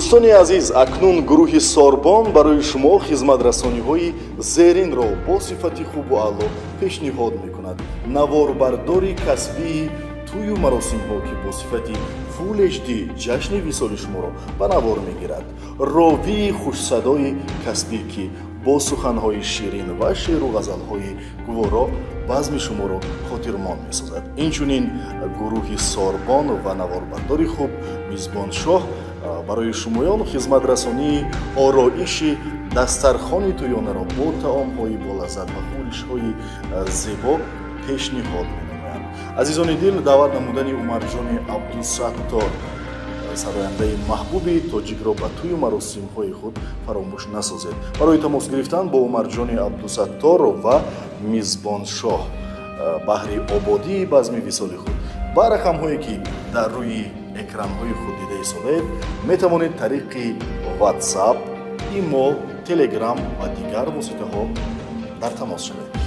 дӯстони азиз, акнун гурӯҳи Сорбон барои шумо хизматрасониҳои зеринро бо сифати хубу аъло пешниҳод мекунад. Наворбардори касбии тӯю маросимҳо ки бо сифати Full HD ҷашни висоли шуморо ба навор мегирад. Ровии хушсадои касбӣ ки бо суханҳои ширин ва шеру ғазалҳои гуворо базми шуморо хотирмон месозад. Инчунин гурӯҳи Сорбон ва наворбардори хуб Мизбоншоҳ барои шумоён хизматрасонии ороиши дастархони тӯёнаро бо таомҳои болаззат ва хӯришҳои зебо пешниҳод менамоянд. Азизони дил, даъват намудани Умарҷони Абдусаттор, сарояндаи маҳбуби тоҷикро ба тӯю маросимҳои худ фаромӯш насозед. Барои тамос гирифтан бо Умарҷони Абдусаттор ва Мизбоншоҳ баҳри ободии базми висоли худ ба рақамҳое ки дар рӯи экранҳои худ дида истодаед метавонед тариқи WhatsApp, Imo, Telegram ва дигар воситаҳо дар тамос шавед.